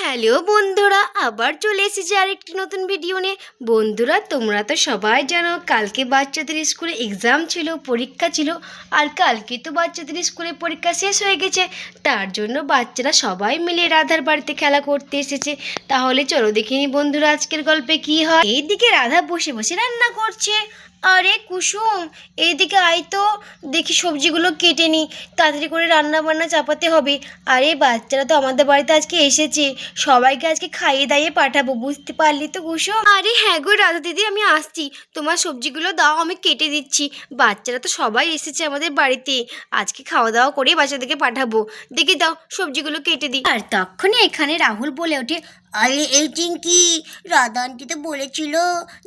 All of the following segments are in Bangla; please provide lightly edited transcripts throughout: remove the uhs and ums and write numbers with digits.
হ্যালো বন্ধুরা, আবার চলে এসেছি আরেকটি নতুন ভিডিও নিয়ে। বন্ধুরা, তোমরা তো সবাই জানো কালকে বাচ্চাদের স্কুলে এক্সাম ছিল, পরীক্ষা ছিল। আর কালকে তো বাচ্চাদের স্কুলে পরীক্ষা শেষ হয়ে গেছে, তার জন্য বাচ্চারা সবাই মিলে রাধার বাড়িতে খেলা করতে এসেছে। তাহলে চলো দেখিনি বন্ধুরা আজকের গল্পে কি হয়। এইদিকে রাধা বসে বসে রান্না করছে। আরে কুসুম, এইদিকে আয় তো, দেখি সবজিগুলো কেটে নি, তাড়াতাড়ি করে রান্না বান্না চাপাতে হবে। আরে বাচ্চারা তো আমাদের বাড়িতে আজকে এসেছে, সবাইকে আজকে খাইয়ে দাইয়ে পাঠাবো, বুঝতে পারলি তো কুসুম? আরে হ্যাঁ গো রাধা দিদি, আমি আসছি, তোমার সবজিগুলো দাও, আমি কেটে দিচ্ছি। বাচ্চারা তো সবাই এসেছে আমাদের বাড়িতে, আজকে খাওয়া দাওয়া করে বাচ্চাদেরকে পাঠাবো। দেখি দাও সবজিগুলো কেটে দিই। আর তখনই এখানে রাহুল বলে ওঠে, আরে এই চিঙ্কি, রাধা আন্টি তো বলেছিল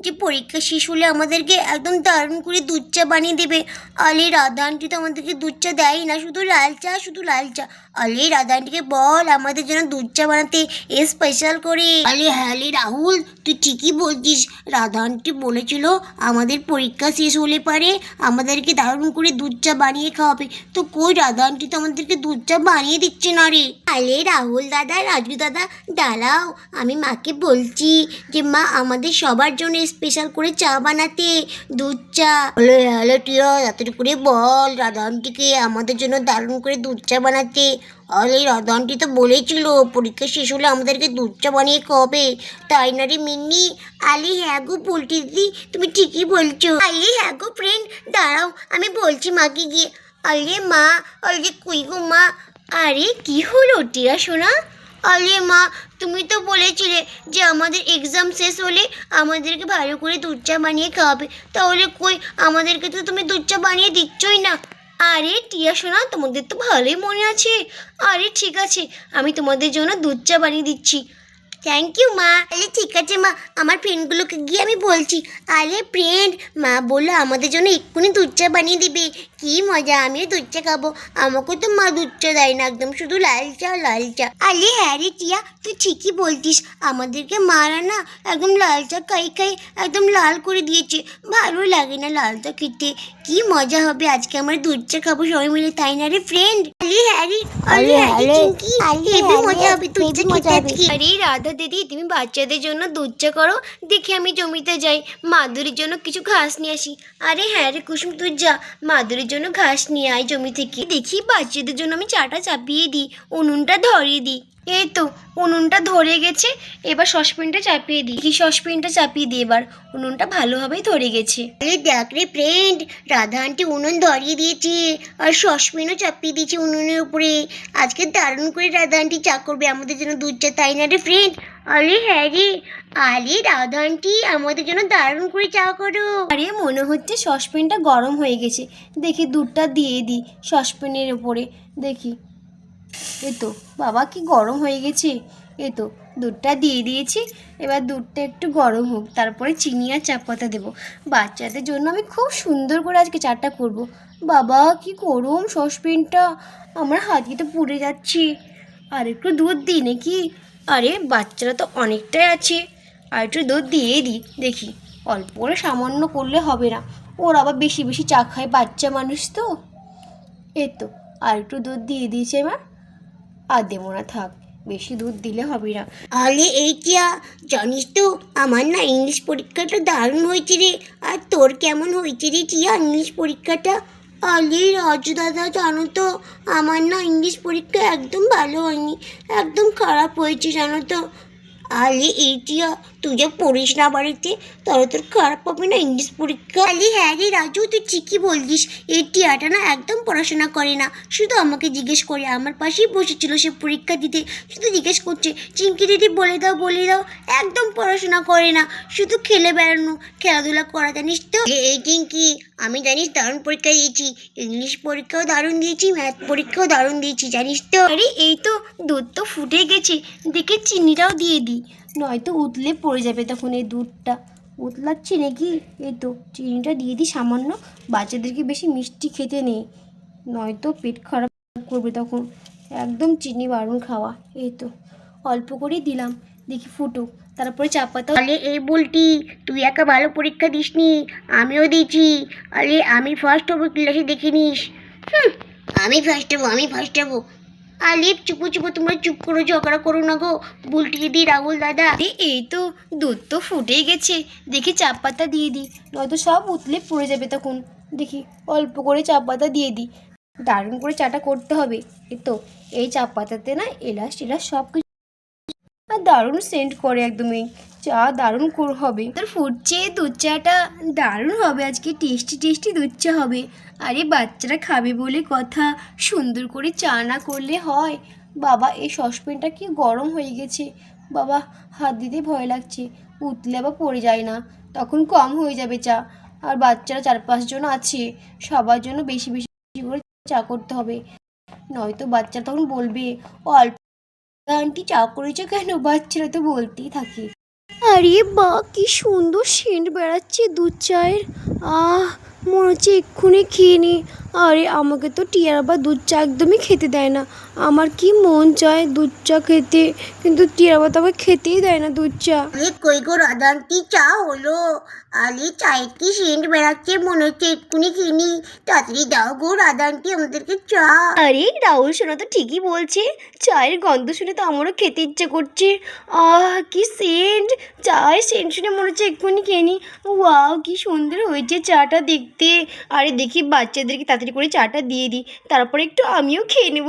যে পরীক্ষা শেষ হলে আমাদেরকে একদম দারুণ করে দুধ চা বানিয়ে দেবে। আরে রাধা আন্টি তো আমাদেরকে দুধ চা দেয় না, শুধু লাল চা, শুধু লাল চা। আরে রাধা আন্টিকে বল আমাদের জন্য দুধ চা বানাতে স্পেশাল করে। আরে হ্যাঁ রে রাহুল, তুই ঠিকই বলছিস, রাধা আন্টি বলেছিল আমাদের পরীক্ষা শেষ হলে পারে আমাদেরকে দারুণ করে দুধ চা বানিয়ে খাওয়াবে। তো কই রাধা আন্টি তো আমাদেরকে দুধ চা বানিয়ে দিচ্ছে না রে। আরে রাহুল দাদা, রাজু দাদা, দাঁড়াও, আমি মাকে বলছি যে মা আমাদের সবার জন্য স্পেশাল করে চা বানাতে, দুধ চা। হ্যালো হ্যালো টিয়া, তাড়াতাড়ি করে বল রাধা আন্টিকে আমাদের জন্য দারুণ করে দুধ চা বানাতে। আরে রাধা আন্টি তো বলেছিল পরীক্ষা শেষ হলে আমাদেরকে দুধ চা বানিয়ে খাওয়াবে, তাই না রে মিন্নি? আরে হ্যাঁ গো পোল্ট্রি দিদি, তুমি ঠিকই বলছো। আরে হ্যাঁ গো ফ্রেন্ড, দাঁড়াও আমি বলছি মাকে গিয়ে। আরে মা, আরে কই গো মা? আরে কি হলো টিয়া সোনা? আরে মা, তুমি তো বলেছিলে যে আমাদের এক্সাম শেষ হলে আমাদেরকে ভালো করে দুধ চা বানিয়ে খাওয়াবে, তাহলে কই আমাদেরকে তো তুমি দুধ চা বানিয়ে দিচ্ছই না। আরে টিয়া সোনা, তোমাদের তো ভালোই মনে আছে। আরে ঠিক আছে, আমি তোমাদের জন্য দুধ চা বানিয়ে দিচ্ছি। থ্যাংক ইউ মা। আরে ঠিক আছে মা, আমার ফ্রেন্ডগুলোকে গিয়ে আমি বলছি। আরে ফ্রেন্ড, মা বললো আমাদের জন্য এক্ষুনি দুধ চা বানিয়ে দিবে। কি মজা, আমিও দুধ চা খাবো। আমাকে তো মা দুধ চা দেয় না, একদম শুধু লাল চা, লাল চা। আরে হ্যাঁ রে টিয়া, তুই ঠিকই বলতিস, আমাদেরকে মারা না একদম লাল চা খাই খাই একদম লাল করে দিয়েছে। ভালো লাগে না লাল চা খেতে। কি মজা হবে আজকে আমরা দুধ চা খাবো সবাই মিলে, তাই না রে ফ্রেন্ড? আরে হ্যাঁ রে, আরে হ্যাঁ রে চিঙ্কি, হেবি মজা হবে দুধ চা খেতে আজকে। আরে রাধা দিদি, তুমি বাচ্চাদের জন্য দুধ চা করো, দেখি আমি জমিতে যাই মাধুরীর জন্য কিছু ঘাস নিয়ে আসি। আরে হ্যাঁ রে কুসুম, তুই যা মাধুরীর জন্য ঘাস নিয়ে আয় জমি থেকে। দেখি বাচ্চাদের জন্য আমি চাটা চাপিয়ে দিই, উনুনটা ধরিয়ে দিই। এই তো উনুনটা ধরে গেছে, এবার সসপ্যানটা চাপিয়ে দিই। কি সসপ্যানটা চাপিয়ে দিই, এবার উনুনটা ভালোভাবেই ধরে গেছে। আরে দেখ রে ফ্রেন্ড, রাধা আন্টি উনুন ধরিয়ে দিয়েছে আর সসপ্যানও চাপিয়ে দিয়েছে উনুনের উপরে। আজকে দারুণ করে রাধা আন্টি চা করবে আমাদের জন্য দুধ চা, তাই না রে ফ্রেন্ড? আরে হ্যাঁ রে, আরে রাধা আন্টি আমাদের জন্য দারুণ করে চা করো। আরে মনে হচ্ছে সসপ্যানটা গরম হয়ে গেছে, দেখি দুধটা দিয়ে দিই সসপ্যানের উপরে। দেখি, এই তো বাবা কি গরম হয়ে গেছে। এই তো দুধটা দিয়ে দিয়েছি, এবার দুধটা একটু গরম হোক, তারপরে চিনি আর চা পাতা দেবো। বাচ্চাদের জন্য আমি খুব সুন্দর করে আজকে চাটা করব। বাবা কি গরম সসপ্যানটা, আমার হাতে তো পুড়ে যাচ্ছি। আর একটু দুধ দিই নাকি? আরে বাচ্চারা তো অনেকটাই আছে, আর একটু দুধ দিয়ে দিই। দেখি, অল্প করে সামান্য করলে হবে না, ওর আবার বেশি বেশি চা খায়, বাচ্চা মানুষ তো। এই তো আর একটু দুধ দিয়ে দিয়েছে, এবার আর দেবো না, থাক, বেশি দুধ দিলে হবে না। আরে এই টিয়া, জানিস তো আমার না ইংলিশ পরীক্ষাটা দারুণ হয়েছে রে। আর তোর কেমন হয়েছে রে টিয়া ইংলিশ পরীক্ষাটা? আরে রাজু দাদা, জানো তো আমার না ইংলিশ পরীক্ষা একদম ভালো হয়নি, একদম খারাপ হয়েছে জানো তো। আরে এই টিয়া, তুই যা পড়িস না বাড়িতে, তাহলে তোর খারাপ হবে না ইংলিশ পরীক্ষা? আরে হ্যাঁ রে রাজু, তুই ঠিকই বলছিস, এই টিয়াটা না একদম পড়াশোনা করে না, শুধু আমাকে জিজ্ঞেস করে। আমার পাশেই বসেছিল সে পরীক্ষা দিতে, শুধু জিজ্ঞেস করছে চিঙ্কি দিদি বলে দাও বলে দাও। একদম পড়াশোনা করে না, শুধু খেলে বেড়ানো, খেলাধুলা করা, জানিস তো। এই চিঙ্কি, আমি জানিস দারুণ পরীক্ষা দিয়েছি, ইংলিশ পরীক্ষাও দারুণ দিয়েছি, ম্যাথ পরীক্ষাও দারুণ দিয়েছি, জানিস তো। আরে এই তো দুধ তো ফুটে গেছে, দেখে চিনিটাও দিয়ে দিই, নয়তো উতলে পড়ে যাবে তখন এই দুধটা। উতলাচ্ছি নাকি? এই তো চিনিটা দিয়ে দিই সামান্য, বাচ্চাদেরকে বেশি মিষ্টি খেতে নেই, নয়তো পেট খারাপ করবে তখন, একদম চিনি বারণ খাওয়া। এই তো অল্প করেই দিলাম, দেখি ফুটুক, তারপরে চা পাতা। আরে এই বলটি, তুই একা ভালো পরীক্ষা দিসনি, আমিও দিয়েছি। আরে আমি ফার্স্ট হবো ক্লাসে, দেখে নিস। আমি ফার্স্ট হবো, আমি ফার্স্ট হবো। আলিফ চুপো চুপো, তোমরা চুপ করো, ঝগড়া করো না গো বুলটি দিদি, রাহুল দাদা। এই তো দুধ তো ফুটেই গেছে, দেখি চা পাতা দিয়ে দিই, নয়তো সব উতলে পড়ে যাবে তখন। দেখি অল্প করে চা পাতা দিয়ে দিই, দারুণ করে চাটা করতে হবে। এই চা পাতাতে না এলাচ টেলাচ সব কিছু, আর দারুণ সেন্ট করে একদমই, চা দারুণ হবে। তোর ফুটছে দুধ চাটা, দারুণ হবে আজকে, টেস্টি টেস্টি দুধ চা হবে। আরে বাচ্চারা খাবে বলে কথা, সুন্দর করে চা না করলে হয়? বাবা এই সসপ্যানটা কি গরম হয়ে গেছে, বাবা হাত দিতে ভয় লাগছে, উতলে আবার পড়ে যায় না, তখন কম হয়ে যাবে চা। আর বাচ্চারা 4-5 জন আছে, সবার জন্য বেশি বেশি করে চা করতে হবে, নয়তো বাচ্চা তখন বলবে অল্প আন্টি চা করেছো কেন, বাচ্চারা তো বলতেই থাকে। আরে বা কি সুন্দর সেন্ট বেড়াচ্ছে দুধ চায়ের, মনে হচ্ছে এক্ষুনি খেয়ে নি। আরে আমাকে তো টিয়ার আবার দুধ চা একদমই খেতে দেয় না, আমার কি মন চায় দুধ চা খেতে, কিন্তু টিয়ার আবার তো আমাকে খেতেই দেয় না দুধ চা। আরে কই গো রাধা আন্টি, চা হলো? আরে চায়ের কি সেন্ট বেড়াচ্ছে, মনে হচ্ছে এক্ষুনি কিনি, তাড়াতাড়ি দাও গো রাধা আন্টি আমাদেরকে চা। আরে রাহুল সোনা তো ঠিকই বলছে, চায়ের গন্ধ শুনে তো আমারও খেতে ইচ্ছে করছে। কি সেন্ট, চায়ের সেন্ট শুনে মনে হচ্ছে এক্ষুনি খেয়ে নি। ওয়াও কি সুন্দর হয়েছে চাটা দেখতে। আরে দেখি বাচ্চাদেরকে তাড়াতাড়ি করে চাটা দিয়ে দিই, তারপরে একটু আমিও খেয়ে নেব।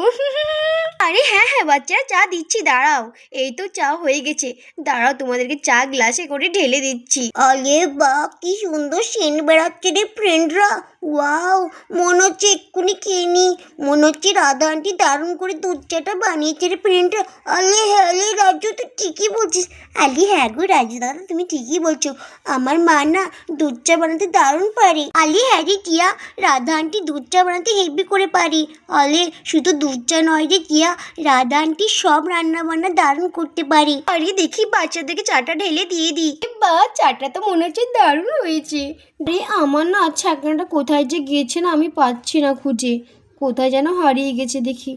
আরে হ্যাঁ হ্যাঁ বাচ্চারা চা দিচ্ছি, দাঁড়াও। এই তো চা হয়ে গেছে, দাঁড়াও তোমাদেরকে চা গ্লাসে করে ঢেলে দিচ্ছি। আরে বা কি সুন্দর সেন্ট বেড়াচ্ছে রে ফ্রেন্ডরা, ওয়াও মনে হচ্ছে এক্ষুনি খেয়ে নি, মনে হচ্ছে রাধা আন্টি দারুণ করে দুধ চাটা বানিয়েছে রে ফ্রেন্ডরা। আলে হ্যাঁ রে রাজু, তুই ঠিকই বলছিস। আলি হ্যাঁ গো রাজু দাদা, তুমি ঠিকই বলছো, আমার মা না দুধ চা বানাতে দারুণ পারে। আলি হ্যাঁ রে টিয়া, রাধা আন্টি দুধ চা বানাতে হেভি করে পারি। আলে শুধু দুধ চা নয় রে টিয়া, রাধা আন্টি সব রান্না বান্না দারুণ করতে পারি। আরে দেখি বাচ্চাদেরকে চাটা ঢেলে দিয়ে দিই। বা চাটা তো মনে হচ্ছে দারুণ হয়েছে রে। আমার না ছাকনাটা কোথায় যে গিয়েছে না, আমি পাচ্ছি না খুঁজে, কোথায় যেন হারিয়ে গেছে। দেখি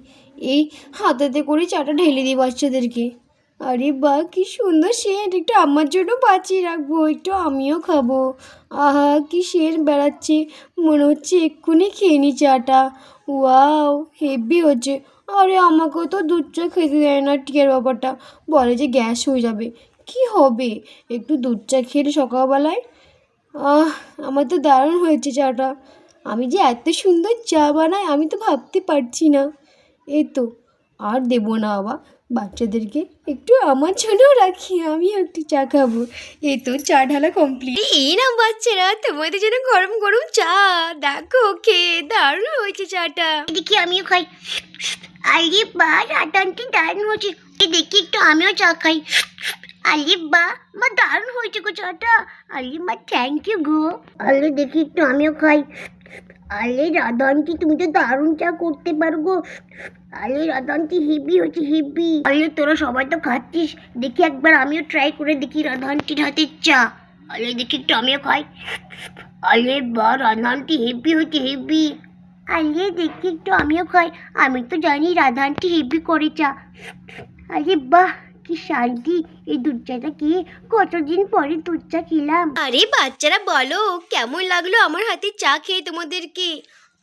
এই হাতেতে করে চাটা ঢেলে দিই বাচ্চাদেরকে। আরে বাহ কি সুন্দর সেন্ট, একটু আমার জন্য বাঁচিয়ে রাখবো, একটু আমিও খাবো। আহা কি সেন্ট বেড়াচ্ছে, মনে হচ্ছে এক্ষুনি খেয়ে নি চাটা। ওয়াও হেভি হচ্ছে। আরে আমাকেও তো দুধ চা খেতে দেয় না টিয়ার ব্যাপারটা, বলে যে গ্যাস হয়ে যাবে। কি হবে একটু দুধ চা খেলে সকালবেলায়। আমার তো দারুণ হয়েছে চাটা, আমি যে এত সুন্দর চা বানাই আমি তো ভাবতে পারছি না। এই তো আর দেবো না বাবা, বাচ্চাদেরকে একটু আমার জন্যও রাখি, আমিও একটু চা খাবো। এই তো চা ঢালা কমপ্লিট। এই না বাচ্চারা তোমাদের জন্য গরম গরম চা, দেখো খেয়ে দারুণ হয়েছে চাটা। দেখি আমিও খাই। আরে বা রাধা আন্টি দারুণ হয়েছে, দেখি একটু আমিও চা খাই। আরে বা মা দারুণ হয়েছে গো চাটা, আরে মা থ্যাংক ইউ গো। আরে দেখি একটু আমিও খাই। আরে রাধা আন্টি তুমি তো দারুণ চা করতে পারো গো। আরে রাধা আন্টি হেভি হয়েছে হেভি। আরে তোরা সবাই তো খাচ্ছিস, দেখি একবার আমিও ট্রাই করে দেখি রাধা আন্টির হাতের চা। আরে দেখি একটু আমিও খাই। আরে বা রাধা আন্টি হেভি হয়েছে হেভি। আরে দেখি একটু আমিও খাই, আমি তো জানি রাধা আন্টি হেভি করে চা। আরে বাহ কি শান্তি, এই দুধ চাটা খেয়ে কতদিন পরে দুধ চা খেলাম। আরে বাচ্চারা বলো কেমন লাগলো আমার হাতে চা খেয়ে তোমাদেরকে।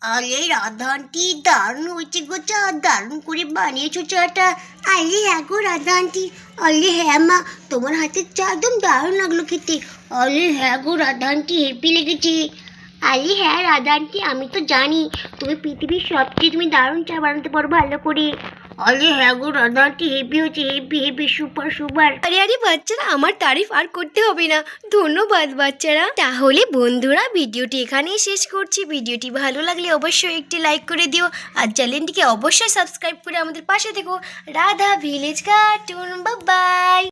আরে রাধা আন্টি দারুণ হয়েছে গো চা, দারুণ করে বানিয়েছো চাটা। আরে হ্যাঁ গো রাধা আন্টি, আরে হ্যাঁ মা তোমার হাতের চা একদম দারুণ লাগলো খেতে। আরে হ্যাঁ গো রাধা আন্টি হেভি লেগেছে। আরে হ্যাঁ রাধা আন্টি আমি তো জানি তুমি পৃথিবীর সবচেয়ে তুমি দারুণ চা বানাতে পারো ভালো করে। আরে হ্যাঁ গো রাধা আন্টি হেভি হয়েছে হেভি হেভি সুপার সুপার। আরে আরে বাচ্চারা আমার তারিফ আর করতে হবে না, ধন্যবাদ বাচ্চারা। তাহলে বন্ধুরা ভিডিওটি এখানেই শেষ করছি, ভিডিওটি ভালো লাগলে অবশ্যই একটি লাইক করে দিও, আর চ্যানেলটিকে অবশ্যই সাবস্ক্রাইব করে আমাদের পাশে থেকো। Radha village cartoon, bye bye.